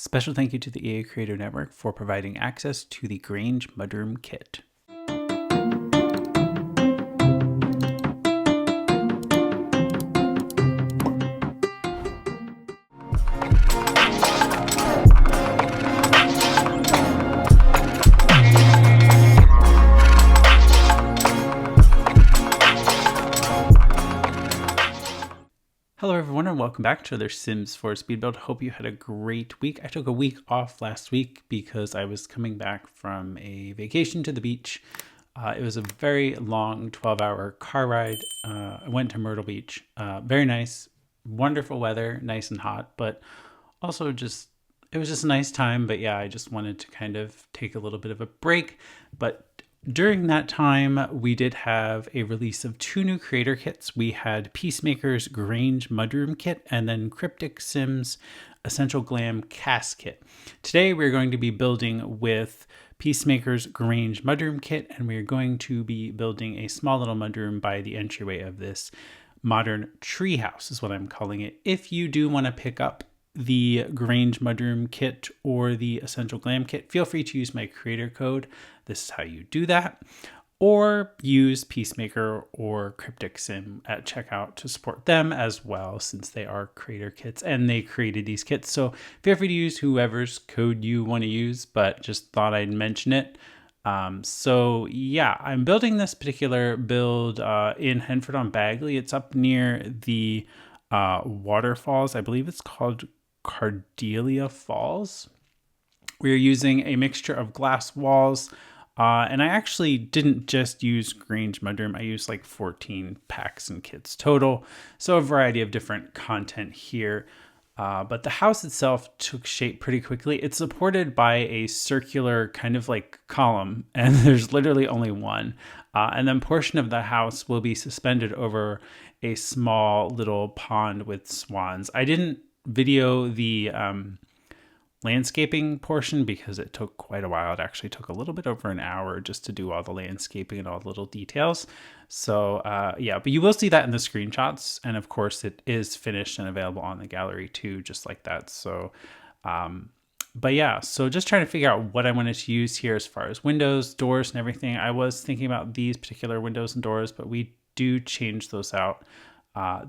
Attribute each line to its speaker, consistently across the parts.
Speaker 1: Special thank you to the EA Creator Network for providing access to the Grange Mudroom kit. Hello everyone and welcome back to another Sims 4 Speed Build. Hope you had a great week. I took a week off last week because I was coming back from a vacation to the beach. It was a very long 12-hour car ride. I went to Myrtle Beach. Very nice, wonderful weather, nice and hot, but also it was just a nice time. But yeah, I just wanted to kind of take a little bit of a break. But during that time, we did have a release of 2 new creator kits. We had Peacemaker's Grange Mudroom kit and then Cryptic Sims Essential Glam Cast kit. Today, we're going to be building with Peacemaker's Grange Mudroom kit, and we're going to be building a small little mudroom by the entryway of this modern treehouse, is what I'm calling it. If you do want to pick up the Grange Mudroom kit or the Essential Glam kit, feel free to use my creator code. This is how you do that. Or use Peacemaker or Cryptic Sim at checkout to support them as well, since they are creator kits and they created these kits. So feel free to use whoever's code you want to use, but just thought I'd mention it. So yeah, I'm building this particular build in Henford on Bagley. It's up near the waterfalls. I believe it's called Cordelia Falls. We're using a mixture of glass walls, and I actually didn't just use Grange Mudroom. I used like 14 packs and kits total, so a variety of different content here. But the house itself took shape pretty quickly. It's supported by a circular kind of like column, and there's literally only one. And then portion of the house will be suspended over a small little pond with swans. I didn't video the landscaping portion because it took quite a while. It actually took a little bit over an hour just to do all the landscaping and all the little details. So yeah, but you will see that in the screenshots. And of course it is finished and available on the gallery too, just like that. So, but yeah, so just trying to figure out what I wanted to use here as far as windows, doors, and everything. I was thinking about these particular windows and doors, but we do change those out.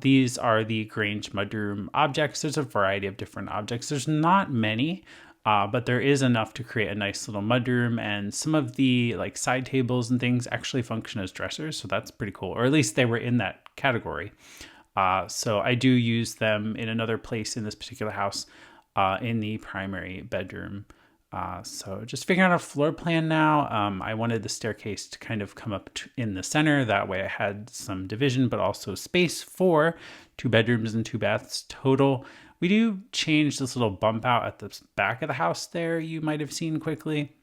Speaker 1: These are the Grange Mudroom objects. There's a variety of different objects. There's not many, but there is enough to create a nice little mudroom, and some of the like side tables and things actually function as dressers. So that's pretty cool, or at least they were in that category. So I do use them in another place in this particular house, in the primary bedroom. So just figuring out a floor plan now. I wanted the staircase to kind of come up in the center. That way I had some division, but also space for 2 bedrooms and 2 baths total. We do change this little bump out at the back of the house there, you might have seen quickly,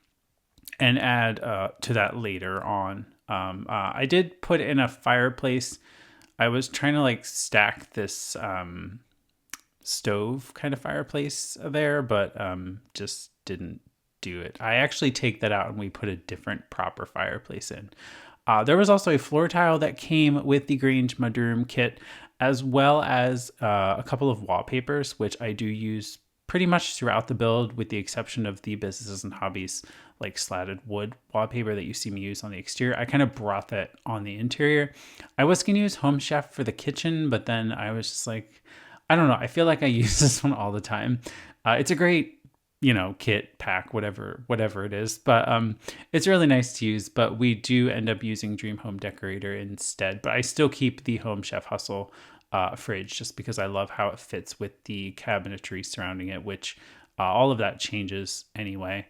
Speaker 1: and add to that later on. I did put in a fireplace. I was trying to like stack this stove kind of fireplace there, but just didn't do it. I actually take that out and we put a different proper fireplace in. There was also a floor tile that came with the Grange Mudroom kit, as well as a couple of wallpapers, which I do use pretty much throughout the build, with the exception of the businesses and hobbies like slatted wood wallpaper that you see me use on the exterior. I kind of brought that on the interior. I was going to use Home Chef for the kitchen, but then I was just like, I don't know. I feel like I use this one all the time. It's a great, kit, pack, whatever it is. But it's really nice to use. But we do end up using Dream Home Decorator instead. But I still keep the Home Chef Hustle fridge just because I love how it fits with the cabinetry surrounding it, which all of that changes anyway.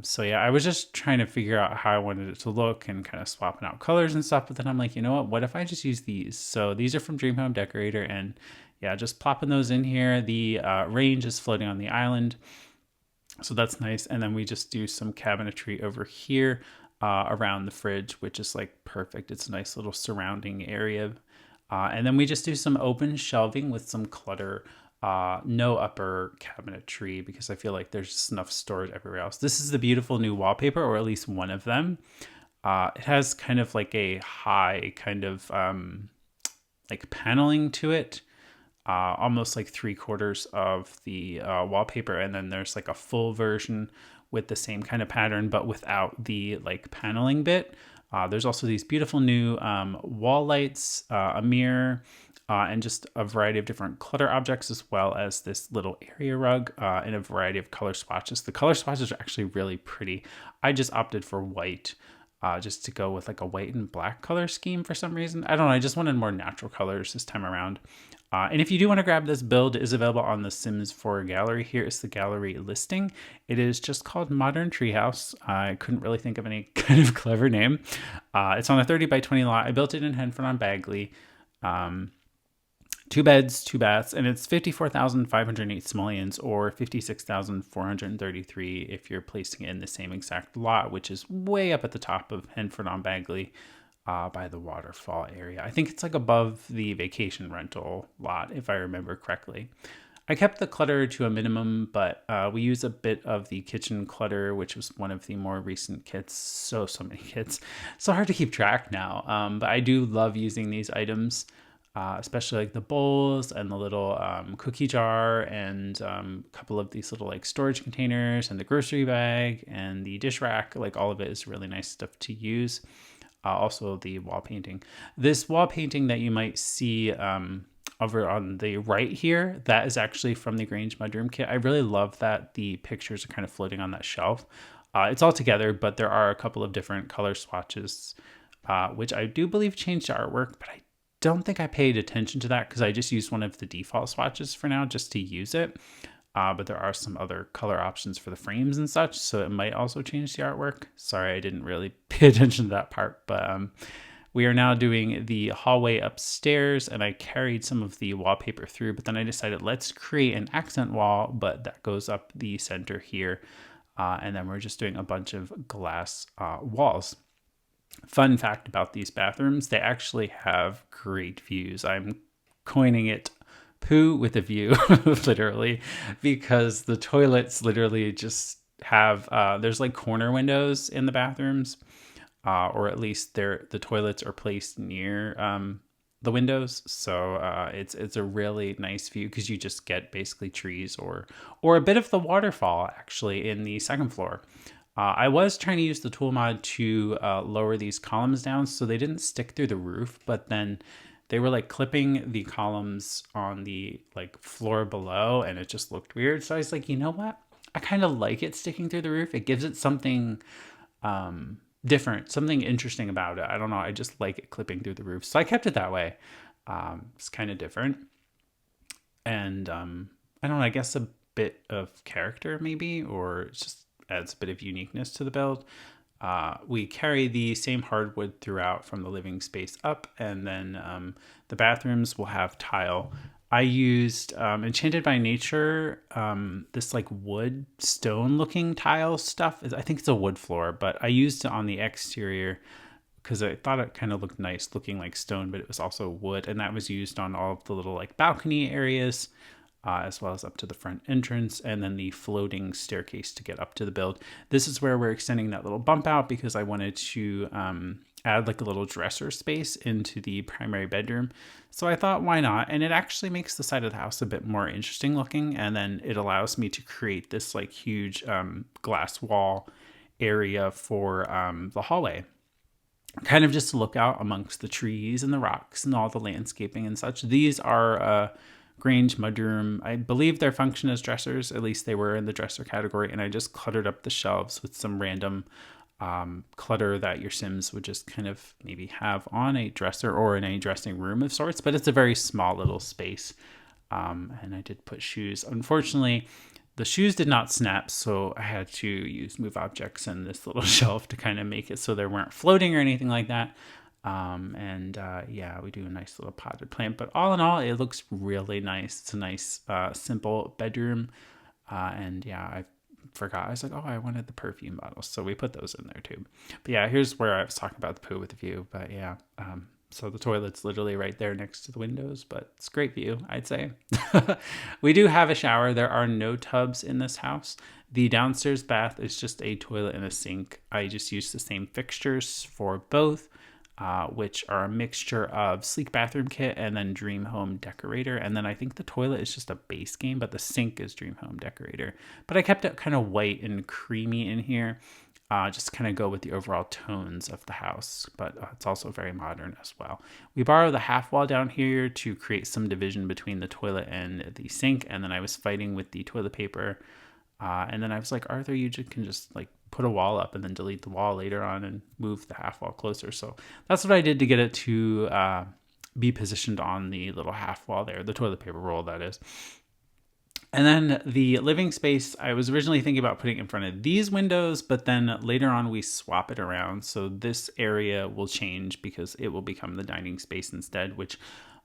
Speaker 1: So yeah, I was just trying to figure out how I wanted it to look and kind of swapping out colors and stuff. But then I'm like, you know what if I just use these? So these are from Dream Home Decorator, and yeah, just plopping those in here. The range is floating on the island, so that's nice. And then we just do some cabinetry over here around the fridge, which is like perfect. It's a nice little surrounding area. And then we just do some open shelving with some clutter. No upper cabinetry, because I feel like there's just enough storage everywhere else. This is the beautiful new wallpaper, or at least one of them. It has kind of like a high kind of like paneling to it. almost like 3/4 of the wallpaper, and then there's like a full version with the same kind of pattern but without the like paneling bit. There's also these beautiful new wall lights, a mirror, and just a variety of different clutter objects, as well as this little area rug in a variety of color swatches. The color swatches are actually really pretty. I just opted for white just to go with like a white and black color scheme for some reason. I don't know. I just wanted more natural colors this time around. And if you do want to grab this build, it is available on the Sims 4 gallery. Here is the gallery listing. It is just called Modern Treehouse. I couldn't really think of any kind of clever name. It's on a 30 by 20 lot. I built it in Henford on Bagley. 2 beds, 2 baths, and it's 54,508 simoleons, or 56,433 if you're placing it in the same exact lot, which is way up at the top of Henford on Bagley by the waterfall area. I think it's like above the vacation rental lot, if I remember correctly. I kept the clutter to a minimum, but we use a bit of the kitchen clutter, which was one of the more recent kits. So many kits. So hard to keep track now. But I do love using these items. Especially like the bowls and the little cookie jar and a couple of these little like storage containers and the grocery bag and the dish rack. Like all of it is really nice stuff to use. Also the wall painting. This wall painting that you might see over on the right here, that is actually from the Grange Mudroom kit. I really love that the pictures are kind of floating on that shelf. It's all together, but there are a couple of different color swatches, which I do believe changed the artwork, but I don't think I paid attention to that because I just used one of the default swatches for now just to use it. But there are some other color options for the frames and such, so it might also change the artwork. Sorry, I didn't really pay attention to that part, but we are now doing the hallway upstairs, and I carried some of the wallpaper through, but then I decided let's create an accent wall, but that goes up the center here, and then we're just doing a bunch of glass walls. Fun fact about these bathrooms, they actually have great views. I'm coining it poo with a view, literally, because the toilets literally just have, there's like corner windows in the bathrooms, or at least the toilets are placed near the windows. So it's a really nice view because you just get basically trees or a bit of the waterfall actually in the second floor. I was trying to use the tool mod to lower these columns down so they didn't stick through the roof, but then they were like clipping the columns on the like floor below and it just looked weird. So I was like, you know what? I kind of like it sticking through the roof. It gives it something different, something interesting about it. I don't know. I just like it clipping through the roof. So I kept it that way. It's kind of different. And I don't know, I guess a bit of character maybe, or it's just adds a bit of uniqueness to the build. We carry the same hardwood throughout from the living space up, and then the bathrooms will have tile. I used Enchanted by Nature, this like wood stone looking tile stuff. I think it's a wood floor, but I used it on the exterior because I thought it kind of looked nice looking like stone, but it was also wood, and that was used on all of the little like balcony areas. As well as up to the front entrance, and then the floating staircase to get up to the build. This is where we're extending that little bump out because I wanted to add like a little dresser space into the primary bedroom. So I thought, why not? And it actually makes the side of the house a bit more interesting looking, and then it allows me to create this like huge glass wall area for the hallway. Kind of just to look out amongst the trees and the rocks and all the landscaping and such. These are Grange Mudroom. I believe their function as dressers, at least they were in the dresser category, and I just cluttered up the shelves with some random clutter that your Sims would just kind of maybe have on a dresser or in a dressing room of sorts, but it's a very small little space. And I did put shoes. Unfortunately, the shoes did not snap, so I had to use move objects and this little shelf to kind of make it so they weren't floating or anything like that. Yeah, we do a nice little potted plant, but all in all, it looks really nice. It's a nice, simple bedroom. And yeah, I forgot. I was like, oh, I wanted the perfume bottles. So we put those in there too. But yeah, here's where I was talking about the poo with the view. But yeah, so the toilet's literally right there next to the windows, but it's a great view, I'd say. We do have a shower. There are no tubs in this house. The downstairs bath is just a toilet and a sink. I just use the same fixtures for both. which are a mixture of sleek bathroom kit and then dream home decorator. And then I think the toilet is just a base game, but the sink is dream home decorator. But I kept it kind of white and creamy in here, just kind of go with the overall tones of the house, but it's also very modern as well. We borrowed the half wall down here to create some division between the toilet and the sink, and then I was fighting with the toilet paper, and then I was like, Arthur, you can just like put a wall up and then delete the wall later on and move the half wall closer. So that's what I did to get it to be positioned on the little half wall there, the toilet paper roll, that is. And then the living space, I was originally thinking about putting in front of these windows, but then later on we swap it around. So this area will change because it will become the dining space instead, which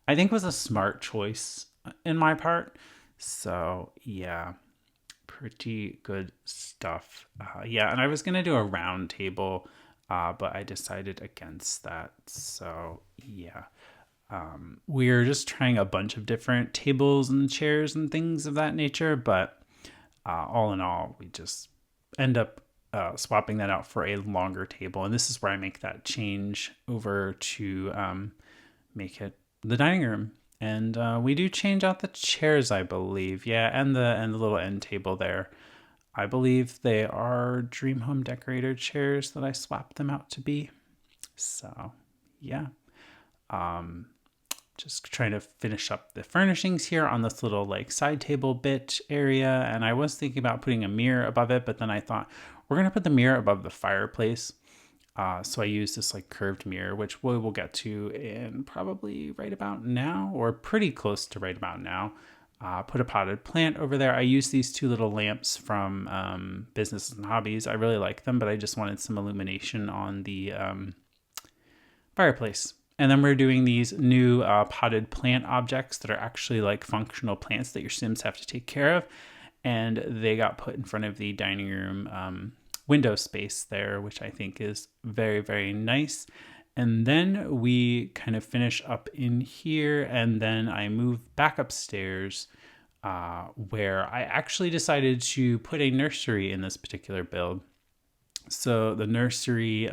Speaker 1: I think was a smart choice in my part. So yeah, pretty good stuff. Yeah, and I was going to do a round table, but I decided against that. So yeah. We're just trying a bunch of different tables and chairs and things of that nature, but all in all, we just end up swapping that out for a longer table. And this is where I make that change over to make it the dining room. And we do change out the chairs, I believe. Yeah, and the little end table there. I believe they are Dream Home Decorator chairs that I swapped them out to be. So, yeah. Just trying to finish up the furnishings here on this little like side table bit area. And I was thinking about putting a mirror above it, but then I thought we're going to put the mirror above the fireplace. So I use this like curved mirror, which we will get to in probably right about now, or pretty close to right about now. Put a potted plant over there. I use these two little lamps from Business and Hobbies. I really like them, but I just wanted some illumination on the fireplace. And then we're doing these new potted plant objects that are actually like functional plants that your Sims have to take care of. And they got put in front of the dining room window space there, which I think is very, very nice. And then we kind of finish up in here. And then I move back upstairs where I actually decided to put a nursery in this particular build. So the nursery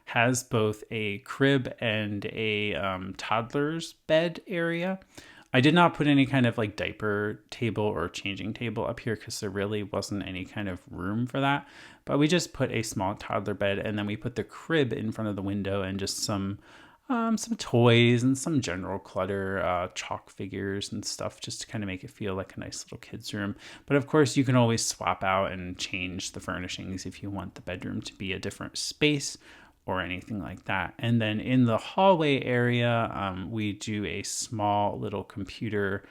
Speaker 1: has both a crib and a toddler's bed area. I did not put any kind of like diaper table or changing table up here because there really wasn't any kind of room for that. But we just put a small toddler bed, and then we put the crib in front of the window and just some toys and some general clutter, chalk figures and stuff, just to kind of make it feel like a nice little kid's room. But of course, you can always swap out and change the furnishings if you want the bedroom to be a different space or anything like that. And then in the hallway area, we do a small little computer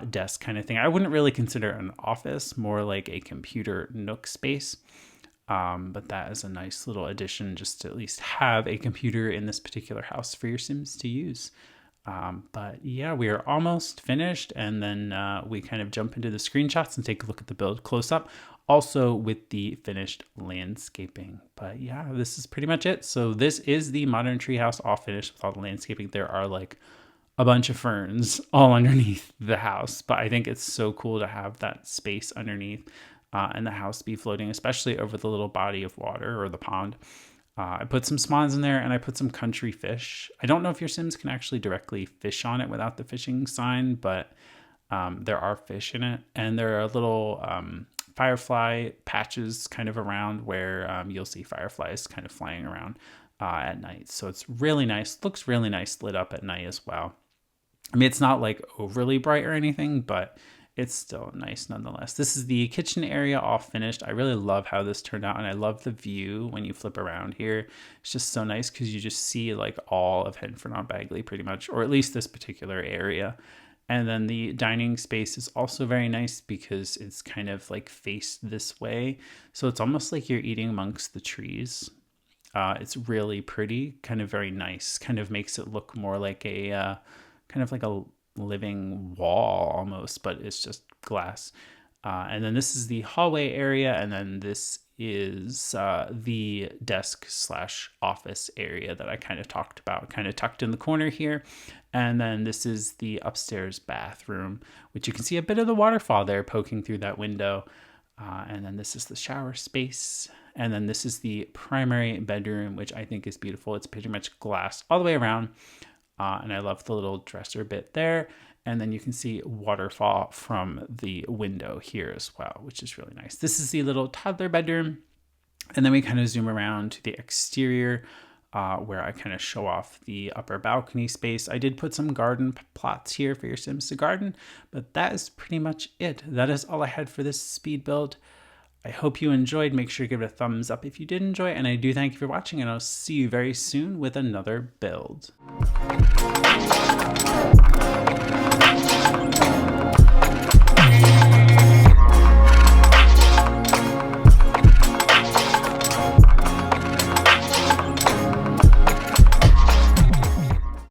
Speaker 1: desk kind of thing. I wouldn't really consider it an office, more like a computer nook space. But that is a nice little addition, just to at least have a computer in this particular house for your Sims to use. But yeah, we are almost finished, and then we kind of jump into the screenshots and take a look at the build close up, also with the finished landscaping. But yeah, this is pretty much it. So this is the modern treehouse all finished with all the landscaping. There are like a bunch of ferns all underneath the house, but I think it's so cool to have that space underneath. And the house be floating, especially over the little body of water or the pond. I put some swans in there, and I put some country fish. I don't know if your Sims can actually directly fish on it without the fishing sign, but there are fish in it. And there are little firefly patches kind of around where you'll see fireflies kind of flying around at night. So it's really nice. Looks really nice lit up at night as well. I mean, it's not like overly bright or anything, but it's still nice nonetheless. This is the kitchen area all finished. I really love how this turned out, and I love the view when you flip around here. It's just so nice because you just see like all of Henford on Bagley pretty much, or at least this particular area. And then the dining space is also very nice because it's kind of like faced this way. So it's almost like you're eating amongst the trees. It's really pretty, kind of very nice, kind of makes it look more like a kind of like a living wall almost, but it's just glass. And then this is the hallway area, and then this is the desk / office area that I kind of talked about, kind of tucked in the corner here. And then this is the upstairs bathroom, which you can see a bit of the waterfall there poking through that window. And then this is the shower space. And then this is the primary bedroom, which I think is beautiful. It's pretty much glass all the way around. And I love the little dresser bit there. And then you can see waterfall from the window here as well, which is really nice. This is the little toddler bedroom. And then we kind of zoom around to the exterior where I kind of show off the upper balcony space. I did put some garden plots here for your Sims to garden, but that is pretty much it. That is all I had for this speed build. I hope you enjoyed. Make sure to give it a thumbs up if you did enjoy, and I do thank you for watching, and I'll see you very soon with another build.